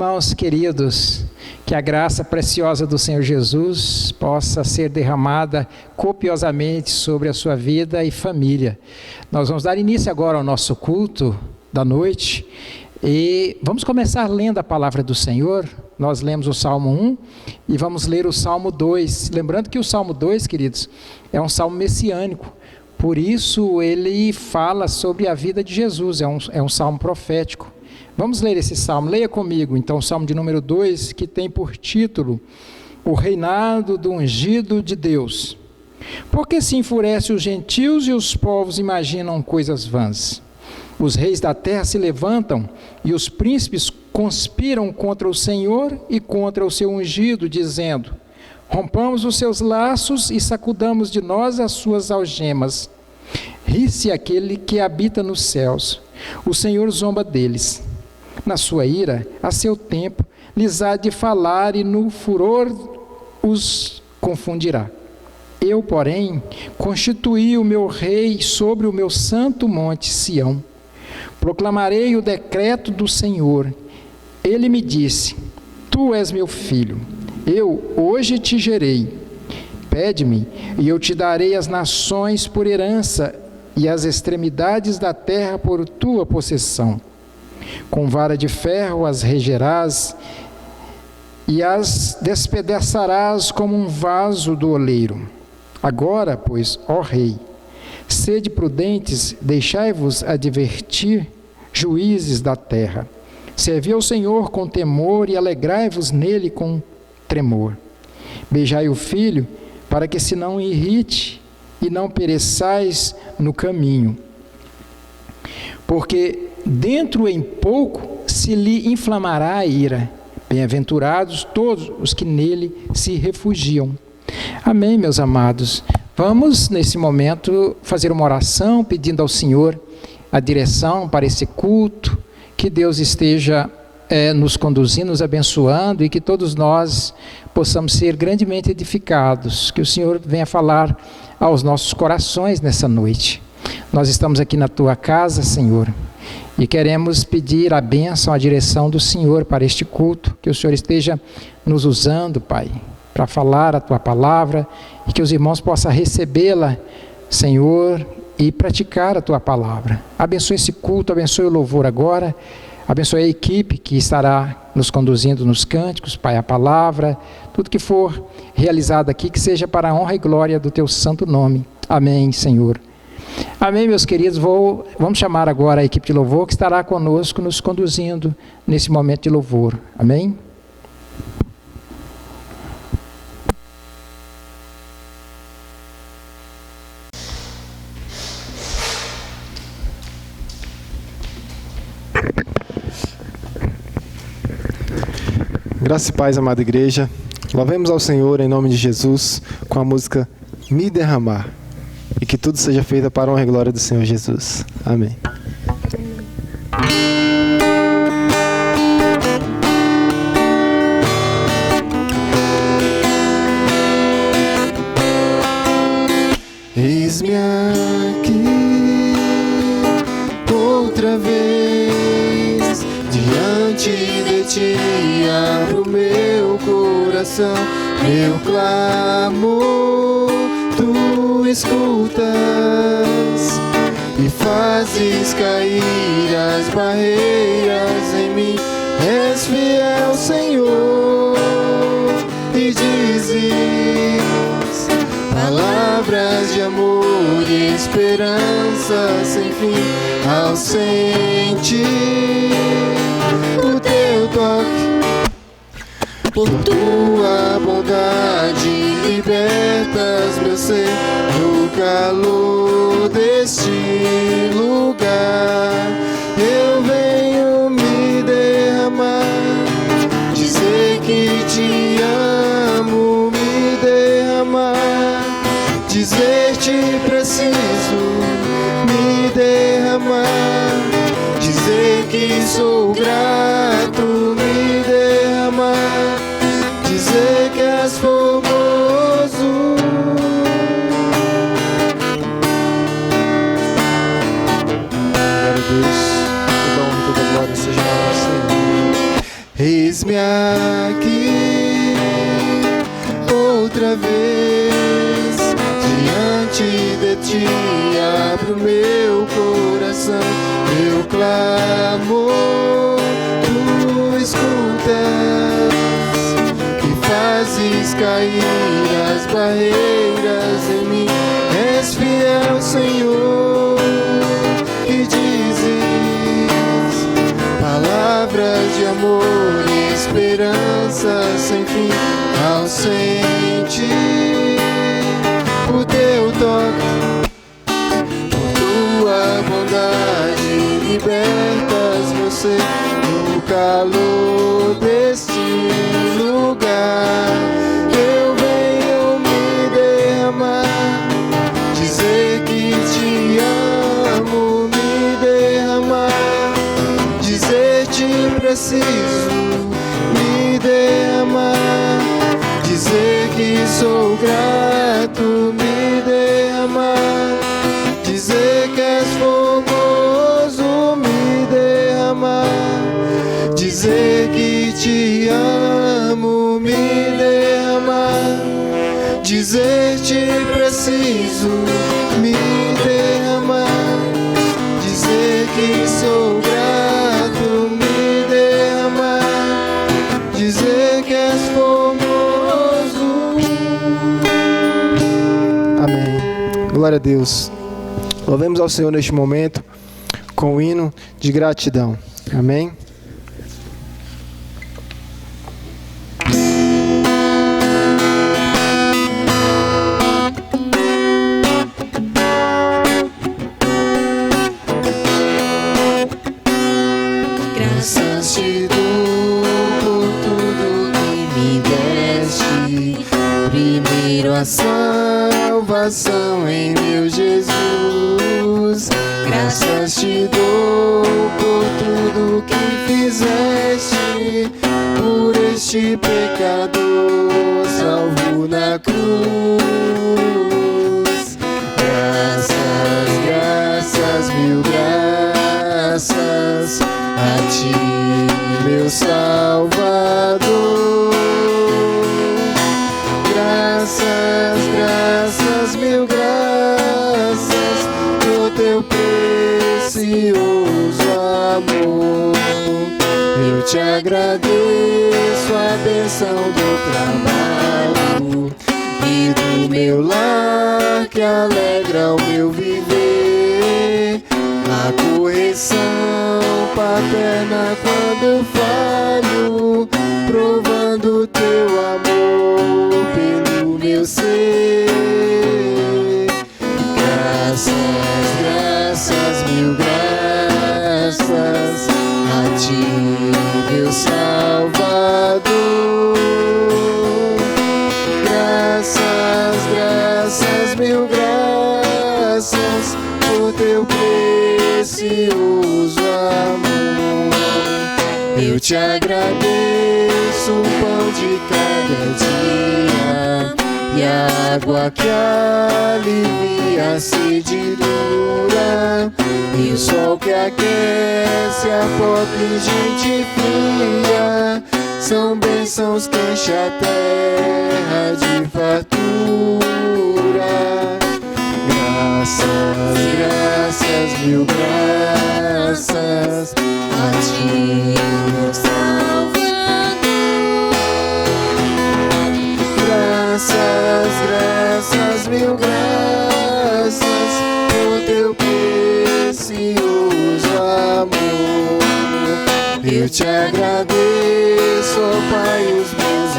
Irmãos queridos, que a graça preciosa do Senhor Jesus possa ser derramada copiosamente sobre a sua vida e família. Nós vamos dar início agora ao nosso culto da noite e vamos começar lendo a palavra do Senhor. Nós lemos o Salmo 1 e vamos ler o Salmo 2. Lembrando que o Salmo 2, queridos, é um salmo messiânico. Por isso ele fala sobre a vida de Jesus, é um salmo profético. Vamos ler esse salmo, leia comigo então o salmo de número 2, que tem por título O Reinado do Ungido de Deus. Porque se enfurece os gentios e os povos imaginam coisas vãs. Os reis da terra se levantam e os príncipes conspiram contra o Senhor e contra o seu ungido, dizendo: rompamos os seus laços e sacudamos de nós as suas algemas. Ri-se aquele que habita nos céus, o Senhor zomba deles. Na sua ira, a seu tempo, lhes há de falar e no furor os confundirá. Eu, porém, constituí o meu rei sobre o meu santo monte Sião. Proclamarei o decreto do Senhor. Ele me disse: tu és meu filho, eu hoje te gerei. Pede-me, e eu te darei as nações por herança e as extremidades da terra por tua possessão. Com vara de ferro as regerás e as despedaçarás como um vaso do oleiro. Agora, pois, ó rei, sede prudentes, deixai-vos advertir, juízes da terra. Servi ao Senhor com temor e alegrai-vos nele com tremor. Beijai o filho, para que se não irrite e não pereçais no caminho. Porque dentro em pouco se lhe inflamará a ira. Bem-aventurados todos os que nele se refugiam. Amém, meus amados. Vamos, nesse momento, fazer uma oração pedindo ao Senhor a direção para esse culto, que Deus esteja nos conduzindo, nos abençoando e que todos nós possamos ser grandemente edificados, que o Senhor venha falar aos nossos corações nessa noite. Nós estamos aqui na tua casa, Senhor, e queremos pedir a bênção, a direção do Senhor para este culto, que o Senhor esteja nos usando, Pai, para falar a tua palavra e que os irmãos possam recebê-la, Senhor, e praticar a tua palavra. Abençoe esse culto, abençoe o louvor agora, abençoe a equipe que estará nos conduzindo nos cânticos, Pai, a palavra, tudo que for realizado aqui, que seja para a honra e glória do teu santo nome. Amém, Senhor. Amém, meus queridos. Vamos chamar agora a equipe de louvor que estará conosco, nos conduzindo nesse momento de louvor. Amém? Graça e paz, amada igreja. Louvemos ao Senhor em nome de Jesus com a música Me Derramar. E que tudo seja feito para a honra e glória do Senhor Jesus. Amém. Eis-me aqui outra vez, diante de ti abro meu coração, meu clamor tu escutas e fazes cair as barreiras em mim. És fiel, Senhor, e dizes palavras de amor e esperança sem fim ao sentir o teu toque. Por tua bondade libertas meu ser no calor deste lugar. Eu venho me derramar, dizer que te amo, me derramar, dizer-te preciso, me derramar, dizer que sou grato, me derramar, dizer que és formoso. Glória a Deus, toda honra e toda glória seja para o Senhor. Eis outra vez diante de ti, abro meu coração, meu clamor tu escutas, que fazes cair as barreiras em mim. És fiel, Senhor, que dizes palavras de amor e esperança sem fim. Ao sentir o teu toque, por tua bondade libertas meu ser. No calor deste lugar eu venho me derramar, dizer que te amo, me derramar, dizer te preciso, me derramar, dizer que sou grato, me derramar, dizer que és formoso, me derramar, dizer que te amo, me derramar, dizer te preciso, me derramar, dizer que sou grato, me derramar, dizer que és formoso. Amém. Glória a Deus. Louvemos ao Senhor neste momento com o hino de gratidão. Amém. Graças te dou por tudo que me deste, primeiro a salvação em meu Jesus. Graças te dou por tudo que fizeste, por este pecador salvo na cruz. Graças, graças, mil graças a ti, meu Salvador. Graças, graças, mil graças por teu precioso amor. Eu te agradeço a bênção do trabalho e do meu lar que alegra o meu viver, a correção paterna quando falho, provando teu amor pelo meu ser. Graças, graças, mil graças a ti, meu Salvador. Graças, graças, mil graças por teu precioso amor. Eu te agradeço o pão de cada dia e a água que alivia a sede dura, e o sol que aquece a pobre gente fria. São bênçãos que enchem a terra de fartura. Graças, graças, mil graças a ti, meu Salvador. Graças, graças, mil graças por teu precioso amor. Eu te agradeço, ó Pai, os meus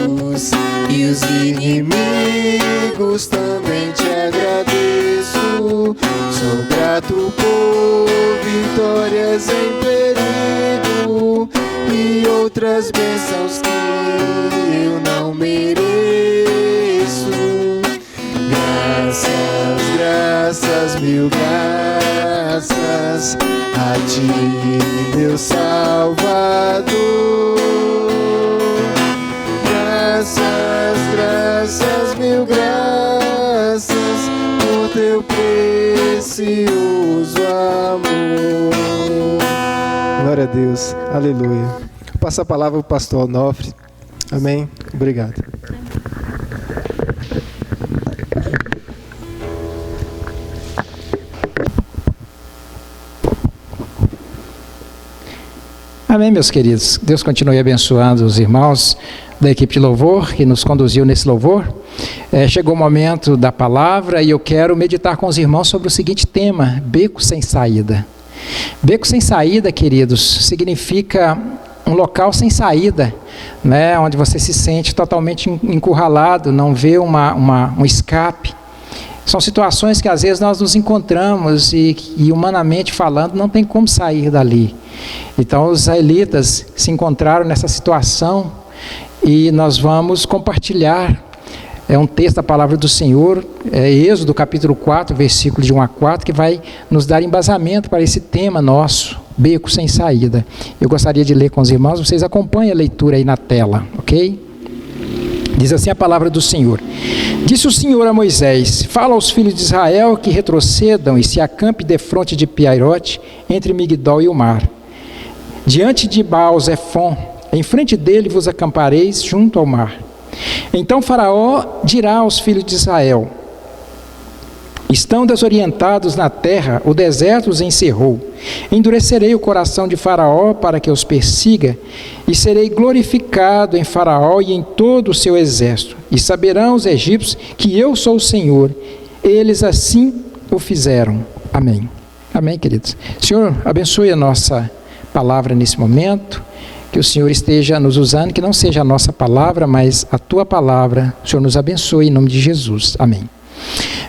amigos e os inimigos também te agradeço. Sou grato por vitórias em perigo e outras bênçãos que eu não mereço. Graças, graças, mil graças a ti, meu Salvador. Graças, graças, mil graças por teu precioso amor. Glória a Deus. Aleluia. Vou passar a palavra para o pastor Onofre. Amém. Obrigado. Amém, meus queridos. Deus continue abençoando os irmãos da equipe de louvor que nos conduziu nesse louvor. Chegou o momento da palavra e eu quero meditar com os irmãos sobre o seguinte tema: beco sem saída. Beco sem saída, queridos, significa um local sem saída, né, onde você se sente totalmente encurralado, não vê um escape. São situações que às vezes nós nos encontramos e humanamente falando não tem como sair dali. Então os israelitas se encontraram nessa situação e nós vamos compartilhar um texto da palavra do Senhor, Êxodo capítulo 4, versículo de 1 a 4, que vai nos dar embasamento para esse tema nosso, beco sem saída. Eu gostaria de ler com os irmãos, vocês acompanhem a leitura aí na tela, ok? Diz assim a palavra do Senhor: Disse o Senhor a Moisés: Fala aos filhos de Israel que retrocedam e se acampem defronte de Piairote, entre Migdol e o mar, diante de Baal-Zefon. Em frente dele vos acampareis junto ao mar. Então Faraó dirá aos filhos de Israel: Estão desorientados na terra, o deserto os encerrou. Endurecerei o coração de Faraó para que os persiga, e serei glorificado em Faraó e em todo o seu exército. E saberão os egípcios que eu sou o Senhor. Eles assim o fizeram. Amém. Amém, queridos. Senhor, abençoe a nossa palavra nesse momento. Que o Senhor esteja nos usando, que não seja a nossa palavra, mas a Tua palavra. O Senhor nos abençoe em nome de Jesus. Amém.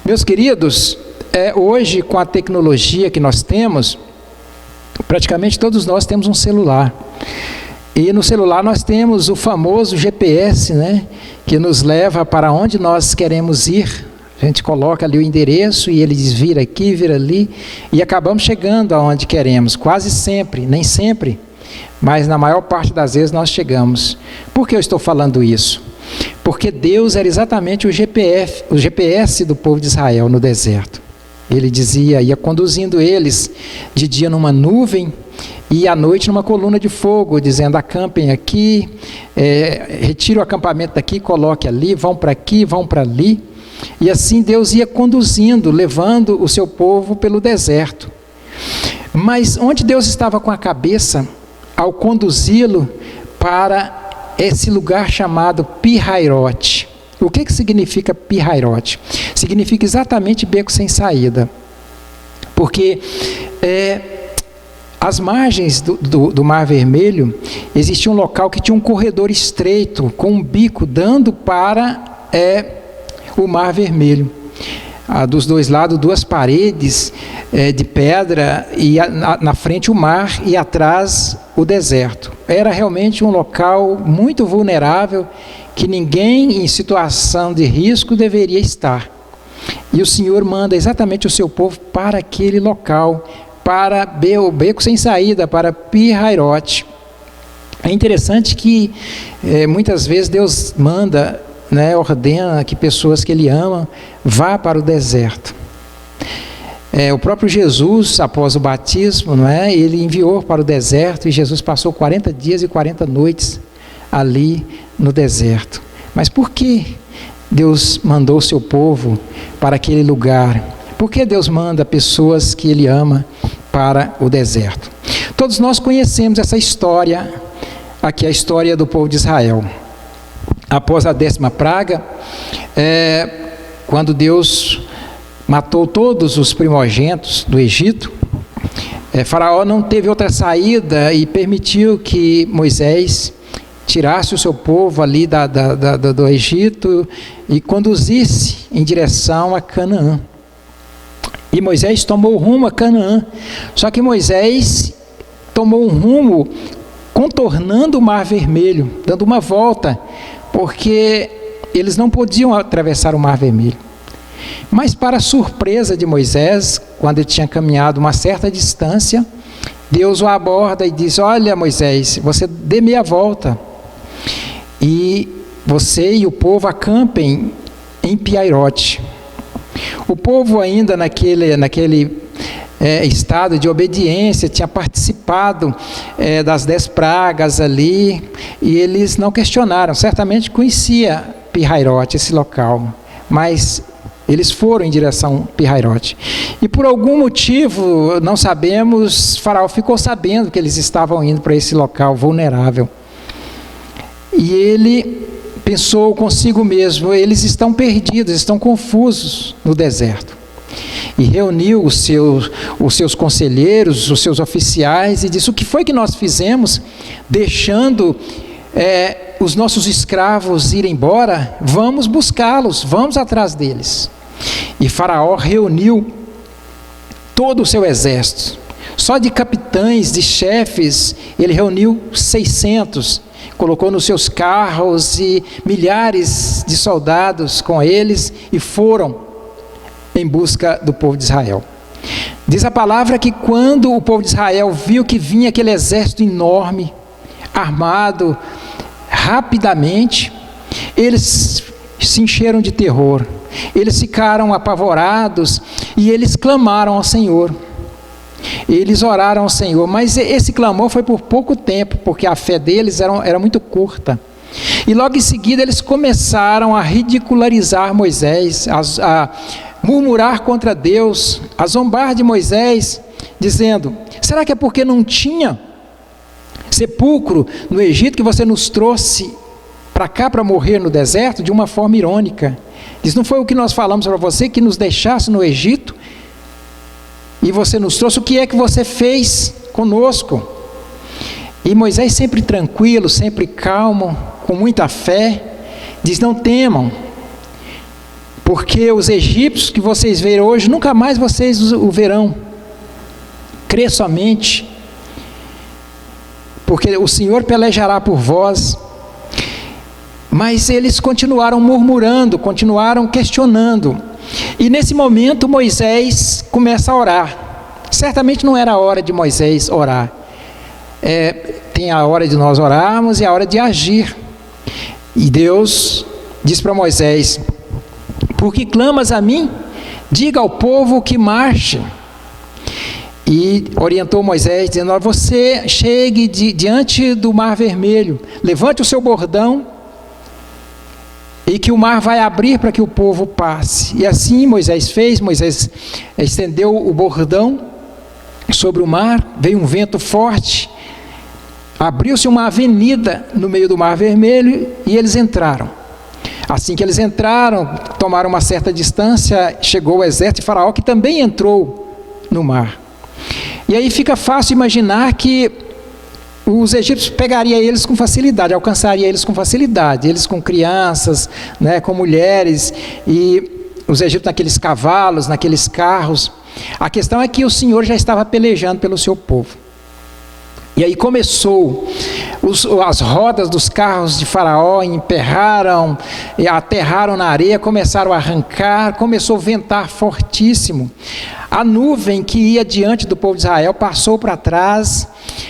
Meus queridos, hoje com a tecnologia que nós temos, praticamente todos nós temos um celular. E no celular nós temos o famoso GPS, né, que nos leva para onde nós queremos ir. A gente coloca ali o endereço e ele diz vira aqui, vira ali, e acabamos chegando aonde queremos, quase sempre, nem sempre, mas na maior parte das vezes nós chegamos. Por que eu estou falando isso? Porque Deus era exatamente o GPS do povo de Israel no deserto. Ele dizia, ia conduzindo eles de dia numa nuvem e à noite numa coluna de fogo, dizendo acampem aqui, retire o acampamento daqui, coloque ali, vão para aqui, vão para ali. E assim Deus ia conduzindo, levando o seu povo pelo deserto. Mas onde Deus estava com a cabeça ao conduzi-lo para esse lugar chamado Pi-Hairote? O que significa Pi-Hairote? Significa exatamente beco sem saída. Porque às margens do Mar Vermelho existia um local que tinha um corredor estreito, com um bico dando para o Mar Vermelho. Dos dois lados, duas paredes de pedra, e na frente o mar e atrás o deserto. Era realmente um local muito vulnerável, que ninguém em situação de risco deveria estar. E o Senhor manda exatamente o seu povo para aquele local, para o beco sem saída, para Pi-Hairote. É interessante que muitas vezes Deus manda, ordena que pessoas que Ele ama vá para o deserto. O próprio Jesus, após o batismo, Ele enviou para o deserto, e Jesus passou 40 dias e 40 noites ali no deserto. Mas por que Deus mandou o seu povo para aquele lugar? Por que Deus manda pessoas que Ele ama para o deserto? Todos nós conhecemos essa história, aqui a história do povo de Israel. Após a 10ª praga, quando Deus matou todos os primogênitos do Egito, Faraó não teve outra saída e permitiu que Moisés tirasse o seu povo ali do Egito e conduzisse em direção a Canaã. E Moisés tomou rumo a Canaã, só que Moisés tomou um rumo contornando o Mar Vermelho, dando uma volta, porque eles não podiam atravessar o Mar Vermelho. Mas para a surpresa de Moisés, quando ele tinha caminhado uma certa distância, Deus o aborda e diz: olha, Moisés, você dê meia volta, e você e o povo acampem em Pi-Hairote. O povo ainda naquele estado de obediência, tinha participado das 10 pragas ali, e eles não questionaram, certamente conhecia Pi-Hairote, esse local, mas eles foram em direção a Pi-Hahirote. E por algum motivo, não sabemos, Faraó ficou sabendo que eles estavam indo para esse local vulnerável. E ele pensou consigo mesmo, eles estão perdidos, estão confusos no deserto. E reuniu os seus conselheiros, os seus oficiais, e disse: o que foi que nós fizemos, deixando os nossos escravos ir embora? Vamos buscá-los, vamos atrás deles. E Faraó reuniu todo o seu exército. Só de capitães, de chefes, ele reuniu 600, colocou nos seus carros e milhares de soldados com eles e foram em busca do povo de Israel. Diz a palavra que quando o povo de Israel viu que vinha aquele exército enorme, armado, rapidamente, eles se encheram de terror, eles ficaram apavorados e eles clamaram ao Senhor. Eles oraram ao Senhor, mas esse clamor foi por pouco tempo, porque a fé deles era muito curta. E logo em seguida eles começaram a ridicularizar Moisés, a murmurar contra Deus, a zombar de Moisés, dizendo: será que é porque não tinha sepulcro no Egito que você nos trouxe para cá para morrer no deserto? De uma forma irônica. Diz: não foi o que nós falamos para você, que nos deixasse no Egito? E você nos trouxe, o que é que você fez conosco? E Moisés, sempre tranquilo, sempre calmo, com muita fé, diz: não temam, porque os egípcios que vocês verem hoje, nunca mais vocês o verão. Crê somente, porque o Senhor pelejará por vós. Mas eles continuaram murmurando, continuaram questionando. E nesse momento Moisés começa a orar. Certamente não era a hora de Moisés orar. Tem a hora de nós orarmos e a hora de agir. E Deus diz para Moisés: por que clamas a mim? Diga ao povo que marche. E orientou Moisés, dizendo: você chegue diante do Mar Vermelho, levante o seu bordão, e que o mar vai abrir para que o povo passe. E assim Moisés fez. Moisés estendeu o bordão sobre o mar, veio um vento forte, abriu-se uma avenida no meio do Mar Vermelho e eles entraram. Assim que eles entraram, tomaram uma certa distância, chegou o exército de Faraó, que também entrou no mar. E aí fica fácil imaginar que os egípcios pegariam eles com facilidade, alcançariam eles com facilidade, eles com crianças, né, com mulheres, e os egípcios naqueles cavalos, naqueles carros. A questão é que o Senhor já estava pelejando pelo seu povo. E aí começou, as rodas dos carros de Faraó emperraram, aterraram na areia, começaram a arrancar, começou a ventar fortíssimo. A nuvem que ia diante do povo de Israel passou para trás,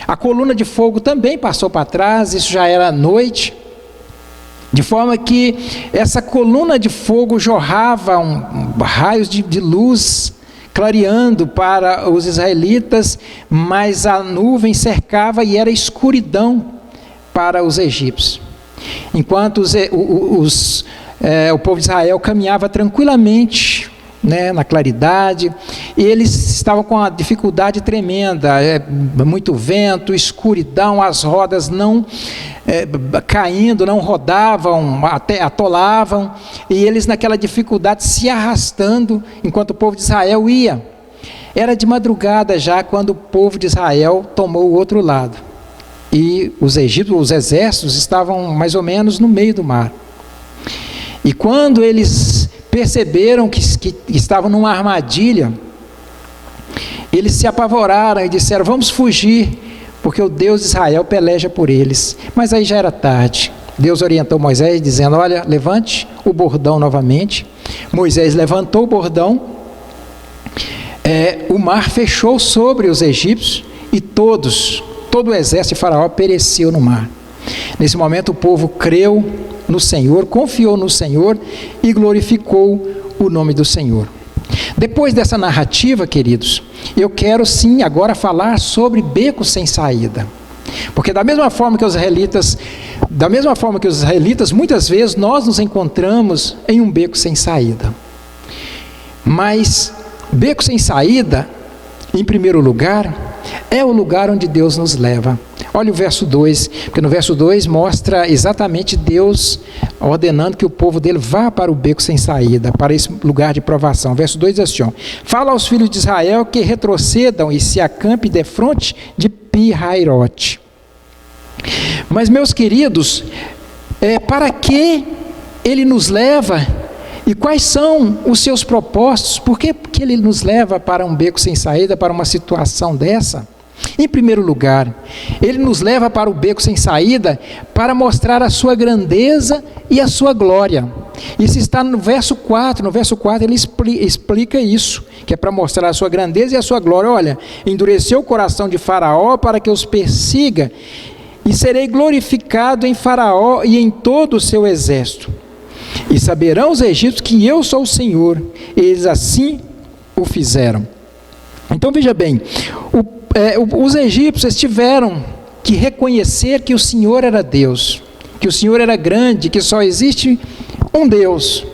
a coluna de fogo também passou para trás, isso já era noite, de forma que essa coluna de fogo jorrava raios de luz, clareando para os israelitas, mas a nuvem cercava e era escuridão para os egípcios. Enquanto o povo de Israel caminhava tranquilamente, né, na claridade, eles estavam com uma dificuldade tremenda, muito vento, escuridão, as rodas não caindo, não rodavam, até atolavam, e eles naquela dificuldade se arrastando, enquanto o povo de Israel ia. Era de madrugada já quando o povo de Israel tomou o outro lado, e os egípcios, os exércitos estavam mais ou menos no meio do mar. E quando eles perceberam que estavam numa armadilha, eles se apavoraram e disseram: vamos fugir, porque o Deus de Israel peleja por eles. Mas aí já era tarde. Deus orientou Moisés dizendo: olha, levante o bordão novamente. Moisés levantou o bordão, o mar fechou sobre os egípcios e todo o exército de Faraó pereceu no mar. Nesse momento o povo creu no Senhor, confiou no Senhor e glorificou o nome do Senhor. Depois dessa narrativa, queridos, eu quero sim agora falar sobre becos sem saída. Porque da mesma forma que os israelitas, muitas vezes nós nos encontramos em um beco sem saída. Mas beco sem saída, em primeiro lugar, é o lugar onde Deus nos leva. Olha o verso 2, porque no verso 2 mostra exatamente Deus ordenando que o povo dele vá para o beco sem saída, para esse lugar de provação. Verso 2 diz assim: fala aos filhos de Israel que retrocedam e se acampem defronte de Pi-Hairote. Mas, meus queridos, para que ele nos leva e quais são os seus propósitos? Por que ele nos leva para um beco sem saída, para uma situação dessa? Em primeiro lugar, ele nos leva para o beco sem saída para mostrar a sua grandeza e a sua glória. Isso está no verso 4. No verso 4 ele explica isso, que é para mostrar a sua grandeza e a sua glória. Olha, endureceu o coração de Faraó para que os persiga, e serei glorificado em Faraó e em todo o seu exército. E saberão os egípcios que eu sou o Senhor. Eles assim o fizeram. Então veja bem, os egípcios tiveram que reconhecer que o Senhor era Deus, que o Senhor era grande, que só existe um Deus.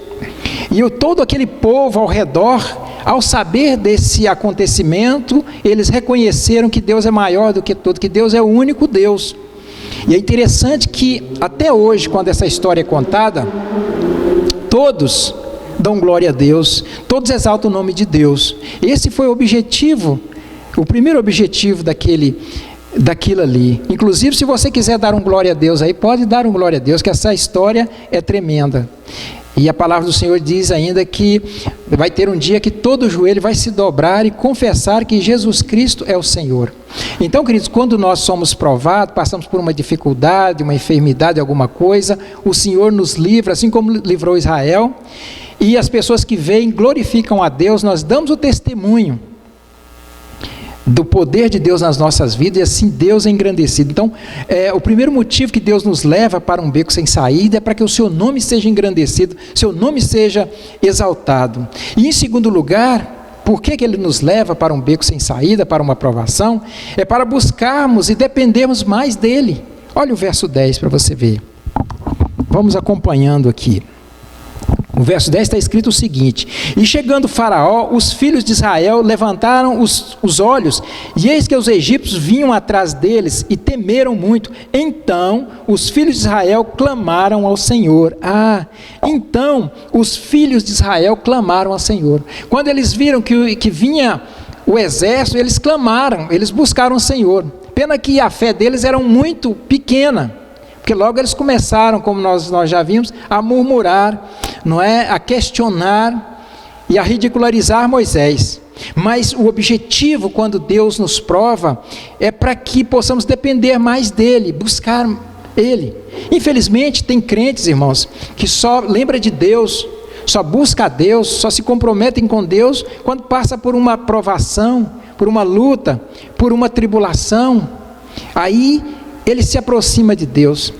E todo aquele povo ao redor, ao saber desse acontecimento, eles reconheceram que Deus é maior do que tudo, que Deus é o único Deus. E é interessante que até hoje, quando essa história é contada, todos dão glória a Deus, todos exaltam o nome de Deus. Esse foi o objetivo, o primeiro objetivo daquilo ali. Inclusive, se você quiser dar um glória a Deus aí, pode dar um glória a Deus, que essa história é tremenda. E a palavra do Senhor diz ainda que vai ter um dia que todo joelho vai se dobrar e confessar que Jesus Cristo é o Senhor. Então, queridos, quando nós somos provados, passamos por uma dificuldade, uma enfermidade, alguma coisa, o Senhor nos livra, assim como livrou Israel, e as pessoas que veem glorificam a Deus, nós damos o testemunho do poder de Deus nas nossas vidas, e assim Deus é engrandecido. Então, o primeiro motivo que Deus nos leva para um beco sem saída é para que o seu nome seja engrandecido, seu nome seja exaltado. E em segundo lugar, por que ele nos leva para um beco sem saída, para uma provação? É para buscarmos e dependermos mais dele. Olha o verso 10 para você ver. Vamos acompanhando aqui. No verso 10 está escrito o seguinte: e chegando Faraó, os filhos de Israel levantaram os olhos, e eis que os egípcios vinham atrás deles, e temeram muito. Então os filhos de Israel clamaram ao Senhor. Então os filhos de Israel clamaram ao Senhor. Quando eles viram que vinha o exército, eles clamaram, eles buscaram o Senhor. Pena que a fé deles era muito pequena, porque logo eles começaram, como nós já vimos, a murmurar, não é? A questionar e a ridicularizar Moisés. Mas o objetivo, quando Deus nos prova, é para que possamos depender mais dele, buscar ele. Infelizmente, tem crentes, irmãos, que só lembra de Deus, só busca a Deus, só se comprometem com Deus quando passa por uma provação, por uma luta, por uma tribulação. Aí ele se aproxima de Deus.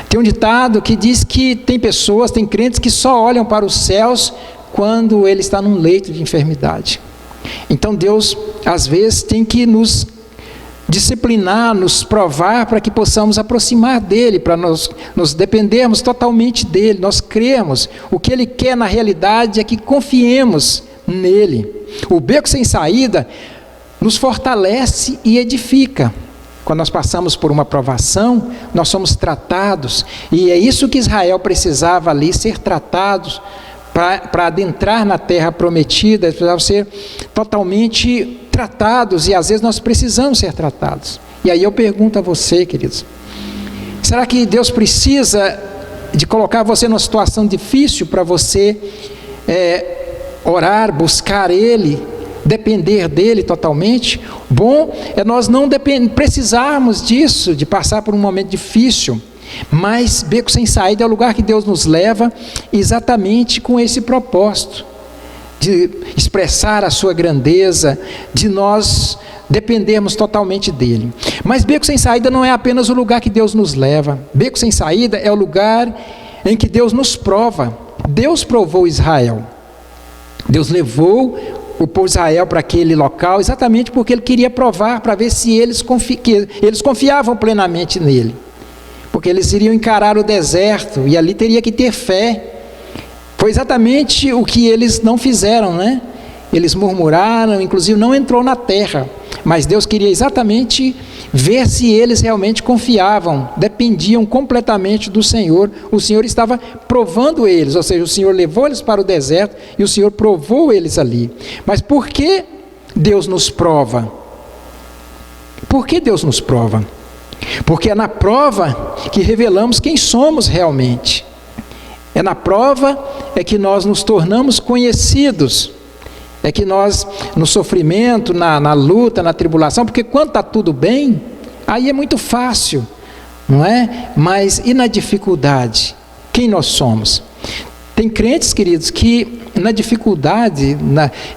Tem um ditado que diz que tem crentes que só olham para os céus quando ele está num leito de enfermidade. Então Deus, às vezes, tem que nos disciplinar, nos provar para que possamos aproximar dele, para nós nos dependermos totalmente dele, nós cremos. O que ele quer na realidade é que confiemos nele. O beco sem saída nos fortalece e edifica. Quando nós passamos por uma provação, nós somos tratados, e é isso que Israel precisava ali, ser tratados, para adentrar na terra prometida, eles precisavam ser totalmente tratados, e às vezes nós precisamos ser tratados. E aí eu pergunto a você, queridos, será que Deus precisa de colocar você numa situação difícil para você orar, buscar Ele, depender dele totalmente? Bom é nós não precisarmos disso, de passar por um momento difícil, mas beco sem saída é o lugar que Deus nos leva exatamente com esse propósito, de expressar a sua grandeza, de nós dependermos totalmente dele. Mas beco sem saída não é apenas o lugar que Deus nos leva. Beco sem saída é o lugar em que Deus nos prova. Deus provou Israel. Deus levou o povo de Israel para aquele local exatamente porque ele queria provar, para ver se eles confiavam plenamente nele. Porque eles iriam encarar o deserto e ali teria que ter fé. Foi exatamente o que eles não fizeram, né? Eles murmuraram, inclusive não entrou na terra. Mas Deus queria exatamente ver se eles realmente confiavam, dependiam completamente do Senhor. O Senhor estava provando eles, ou seja, o Senhor levou eles para o deserto e o Senhor provou eles ali. Mas por que Deus nos prova? Por que Deus nos prova? Porque é na prova que revelamos quem somos realmente. É na prova que nós nos tornamos conhecidos. É que nós, no sofrimento, na luta, na tribulação, porque quando está tudo bem, aí é muito fácil, não é? Mas e na dificuldade? Quem nós somos? Tem crentes, queridos, que na dificuldade,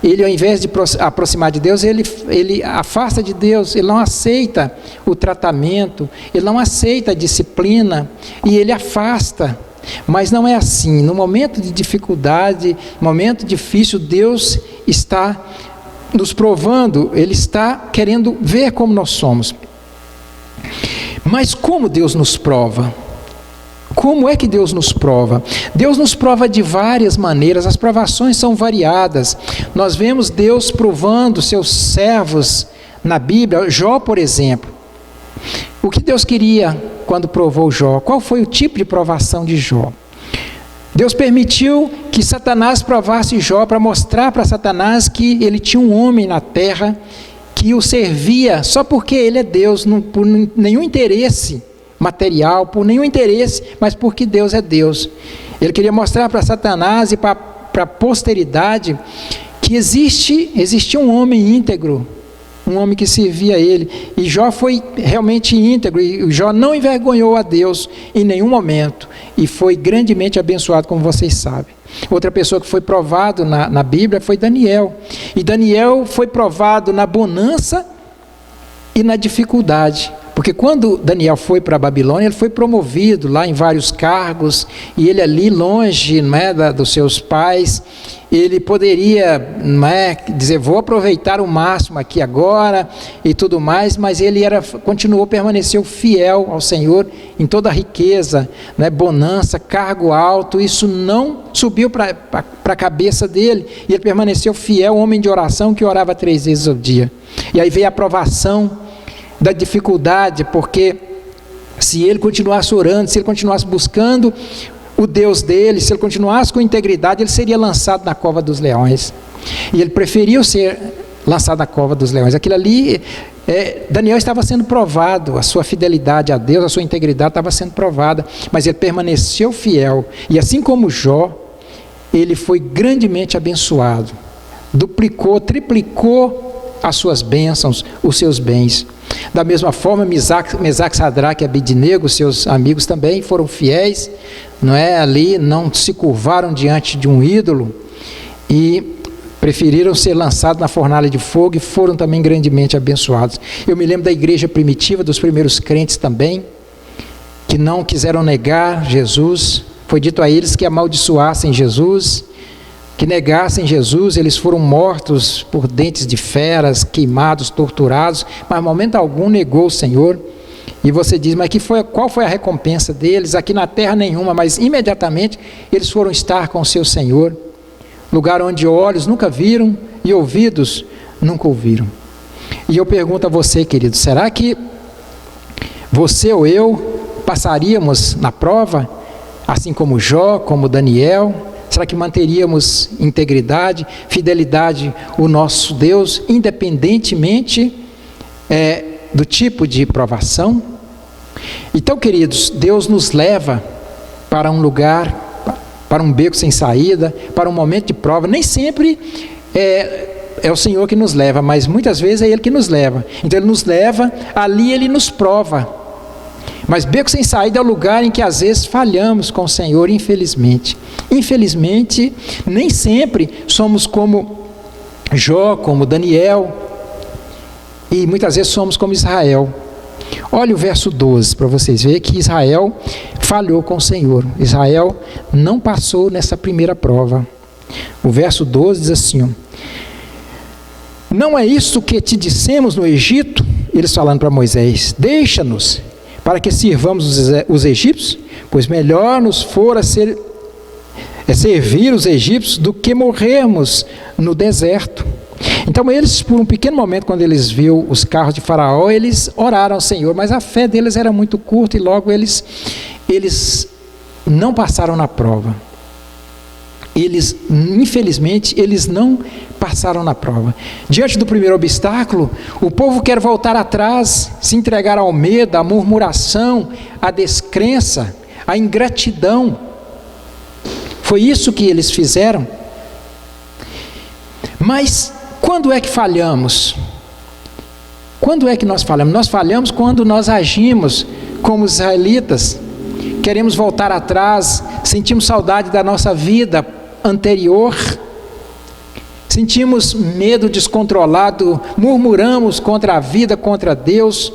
ele ao invés de aproximar de Deus, ele afasta de Deus, ele não aceita o tratamento, ele não aceita a disciplina, e ele afasta. Mas não é assim. No momento de dificuldade, momento difícil, Deus está nos provando, Ele está querendo ver como nós somos. Mas como Deus nos prova? Como é que Deus nos prova? Deus nos prova de várias maneiras, as provações são variadas. Nós vemos Deus provando seus servos na Bíblia. Jó, por exemplo. O que Deus queria quando provou Jó? Qual foi o tipo de provação de Jó? Deus permitiu que Satanás provasse Jó para mostrar para Satanás que ele tinha um homem na terra que o servia só porque ele é Deus, não por nenhum interesse material, por nenhum interesse, mas porque Deus é Deus. Ele queria mostrar para Satanás e para a posteridade que existia um homem íntegro, um homem que servia a ele, e Jó foi realmente íntegro, e Jó não envergonhou a Deus em nenhum momento, e foi grandemente abençoado, como vocês sabem. Outra pessoa que foi provado na Bíblia foi Daniel, e Daniel foi provado na bonança e na dificuldade, porque quando Daniel foi para a Babilônia, ele foi promovido lá em vários cargos, e ele ali longe, não é, dos seus pais, ele poderia, não é, dizer, vou aproveitar o máximo aqui agora e tudo mais, mas ele permaneceu fiel ao Senhor em toda a riqueza, né, bonança, cargo alto, isso não subiu para a cabeça dele, e ele permaneceu fiel, homem de oração que orava 3 vezes ao dia. E aí veio a provação da dificuldade, porque se ele continuasse orando, se ele continuasse buscando o Deus dele, se ele continuasse com integridade, ele seria lançado na cova dos leões, e ele preferiu ser lançado na cova dos leões. Aquilo ali, Daniel estava sendo provado, a sua fidelidade a Deus, a sua integridade estava sendo provada, mas ele permaneceu fiel, e assim como Jó, ele foi grandemente abençoado, duplicou, triplicou as suas bênçãos, os seus bens. Da mesma forma, Mesaque, Sadraque e Abednego, seus amigos também foram fiéis, não é? Ali não se curvaram diante de um ídolo e preferiram ser lançados na fornalha de fogo e foram também grandemente abençoados. Eu me lembro da igreja primitiva, dos primeiros crentes também, que não quiseram negar Jesus. Foi dito a eles que amaldiçoassem Jesus, que negassem Jesus, eles foram mortos por dentes de feras, queimados, torturados, mas em momento algum negou o Senhor. E você diz, mas qual foi a recompensa deles? Aqui na terra nenhuma, mas imediatamente eles foram estar com o seu Senhor, lugar onde olhos nunca viram e ouvidos nunca ouviram. E eu pergunto a você, querido, será que você ou eu passaríamos na prova, assim como Jó, como Daniel? Será que manteríamos integridade, fidelidade ao nosso Deus, independentemente do tipo de provação? Então, queridos, Deus nos leva para um lugar, para um beco sem saída, para um momento de prova. Nem sempre é o Senhor que nos leva, mas muitas vezes é Ele que nos leva. Então Ele nos leva, ali Ele nos prova. Mas beco sem saída é o lugar em que às vezes falhamos com o Senhor, infelizmente. Infelizmente, nem sempre somos como Jó, como Daniel, e muitas vezes somos como Israel. Olha o verso 12, para vocês verem que Israel falhou com o Senhor. Israel não passou nessa primeira prova. O verso 12 diz assim, Não é isso que te dissemos no Egito? Eles falando para Moisés: deixa-nos para que sirvamos os egípcios, pois melhor nos fora servir os egípcios do que morrermos no deserto. Então eles, por um pequeno momento, quando eles viram os carros de Faraó, eles oraram ao Senhor, mas a fé deles era muito curta e logo eles não passaram na prova. Infelizmente, eles não passaram na prova. Diante do primeiro obstáculo, o povo quer voltar atrás, se entregar ao medo, à murmuração, à descrença, à ingratidão. Foi isso que eles fizeram. Mas quando é que falhamos? Quando é que nós falhamos? Nós falhamos quando nós agimos como os israelitas. Queremos voltar atrás, sentimos saudade da nossa vida anterior, sentimos medo descontrolado, murmuramos contra a vida, contra Deus,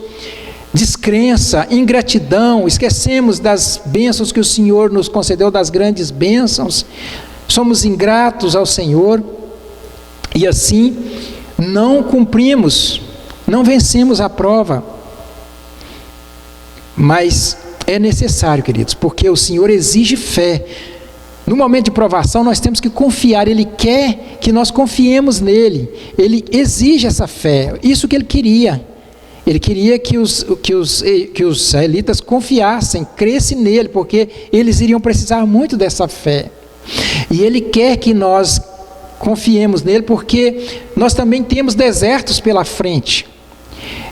descrença, ingratidão, esquecemos das bênçãos que o Senhor nos concedeu, das grandes bênçãos, somos ingratos ao Senhor e assim não cumprimos, não vencemos a prova. Mas é necessário, queridos, porque o Senhor exige fé. No momento de provação nós temos que confiar, Ele quer que nós confiemos nele, Ele exige essa fé, isso que Ele queria. Ele queria que os israelitas confiassem, crescem nele, porque eles iriam precisar muito dessa fé. E Ele quer que nós confiemos nele, porque nós também temos desertos pela frente.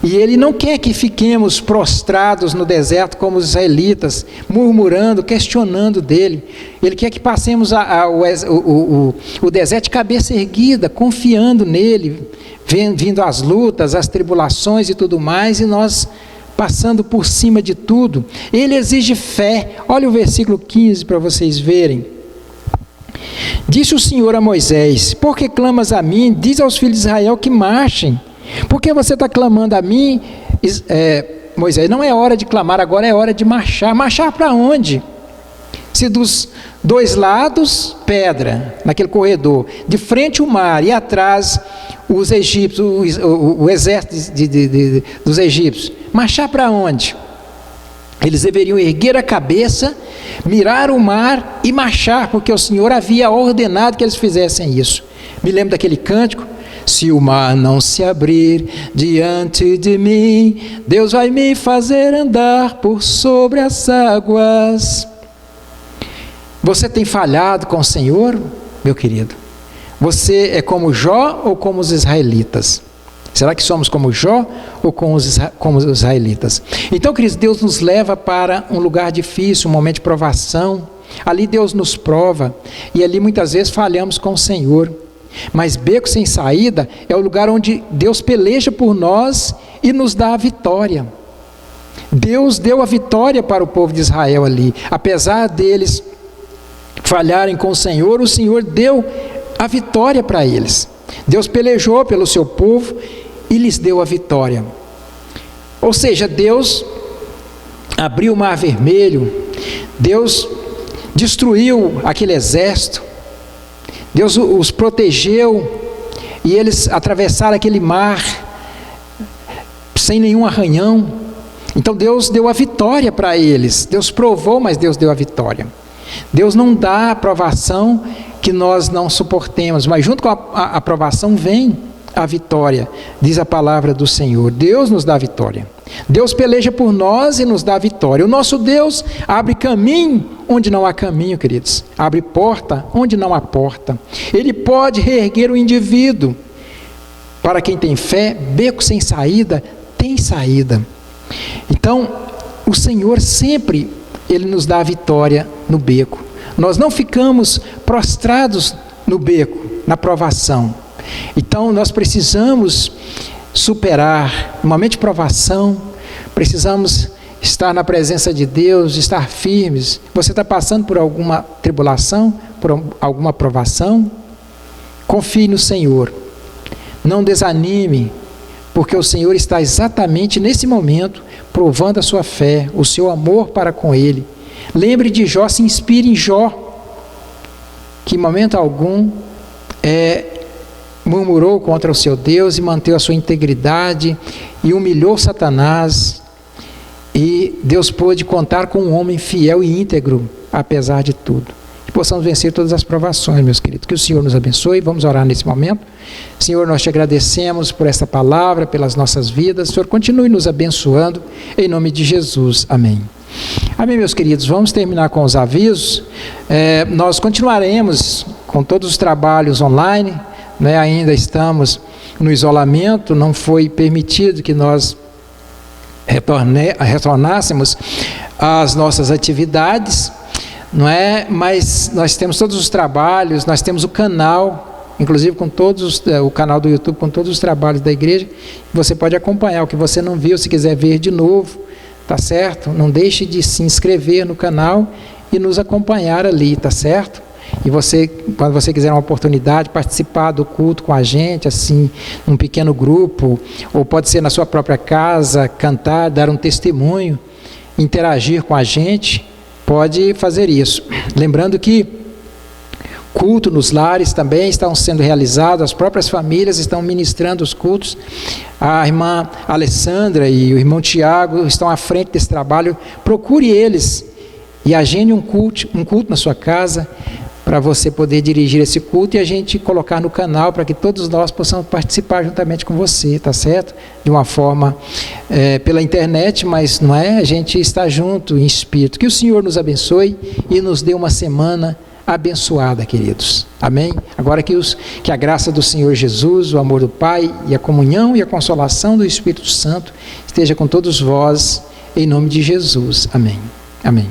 E Ele não quer que fiquemos prostrados no deserto como os israelitas, murmurando, questionando dele. Ele quer que passemos o deserto de cabeça erguida, confiando nele, vindo as lutas, as tribulações e tudo mais, e nós passando por cima de tudo. Ele exige fé. Olha o versículo 15 para vocês verem. Disse o Senhor a Moisés: por que clamas a mim? Diz aos filhos de Israel que marchem. Por que você está clamando a mim, Moisés? Não é hora de clamar, agora é hora de marchar. Marchar para onde? Se dos dois lados, pedra, naquele corredor, de frente o mar e atrás os egípcios, o exército dos egípcios, marchar para onde? Eles deveriam erguer a cabeça, mirar o mar e marchar, porque o Senhor havia ordenado que eles fizessem isso. Me lembro daquele cântico: se o mar não se abrir diante de mim, Deus vai me fazer andar por sobre as águas. Você tem falhado com o Senhor, meu querido? Você é como Jó ou como os israelitas? Será que somos como Jó ou como os israelitas? Então, queridos, Deus nos leva para um lugar difícil, um momento de provação. Ali Deus nos prova e ali muitas vezes falhamos com o Senhor. Mas beco sem saída é o lugar onde Deus peleja por nós e nos dá a vitória. Deus deu a vitória para o povo de Israel ali. Apesar deles falharem com o Senhor deu a vitória para eles. Deus pelejou pelo seu povo e lhes deu a vitória. Ou seja, Deus abriu o mar vermelho, Deus destruiu aquele exército, Deus os protegeu e eles atravessaram aquele mar sem nenhum arranhão. Então Deus deu a vitória para eles. Deus provou, mas Deus deu a vitória. Deus não dá a provação que nós não suportemos, mas junto com a aprovação vem a vitória, diz a palavra do Senhor. Deus nos dá a vitória. Deus peleja por nós e nos dá a vitória. O nosso Deus abre caminho onde não há caminho, queridos. Abre porta onde não há porta. Ele pode reerguer o indivíduo. Para quem tem fé, beco sem saída, tem saída. Então, o Senhor sempre, Ele nos dá a vitória no beco. Nós não ficamos prostrados no beco, na provação. Então, nós precisamos superar um momento de provação, precisamos estar na presença de Deus, estar firmes. Você está passando por alguma tribulação, por alguma provação? Confie no Senhor, não desanime, porque o Senhor está exatamente nesse momento provando a sua fé, o seu amor para com Ele. Lembre de Jó, se inspire em Jó, que em momento algum murmurou contra o seu Deus e manteve a sua integridade e humilhou Satanás. E Deus pôde contar com um homem fiel e íntegro, apesar de tudo. Que possamos vencer todas as provações, meus queridos. Que o Senhor nos abençoe. Vamos orar nesse momento. Senhor, nós te agradecemos por esta palavra, pelas nossas vidas. Senhor, continue nos abençoando, em nome de Jesus. Amém. Amém, meus queridos. Vamos terminar com os avisos. Nós continuaremos com todos os trabalhos online, né? Ainda estamos no isolamento, não foi permitido que nós retornássemos às nossas atividades, não é? Mas nós temos todos os trabalhos, nós temos o canal, inclusive com o canal do YouTube com todos os trabalhos da igreja. Você pode acompanhar o que você não viu, se quiser ver de novo, tá certo? Não deixe de se inscrever no canal e nos acompanhar ali, tá certo? E você, quando você quiser uma oportunidade, participar do culto com a gente, assim, num pequeno grupo, ou pode ser na sua própria casa, cantar, dar um testemunho, interagir com a gente, pode fazer isso. Lembrando que culto nos lares também estão sendo realizados, as próprias famílias estão ministrando os cultos. A irmã Alessandra e o irmão Tiago estão à frente desse trabalho. Procure eles e agende um culto na sua casa, para você poder dirigir esse culto e a gente colocar no canal para que todos nós possamos participar juntamente com você, tá certo? De uma forma pela internet, mas não é? A gente está junto em espírito. Que o Senhor nos abençoe e nos dê uma semana abençoada, queridos. Amém? Agora que a graça do Senhor Jesus, o amor do Pai e a comunhão e a consolação do Espírito Santo esteja com todos vós, em nome de Jesus. Amém. Amém.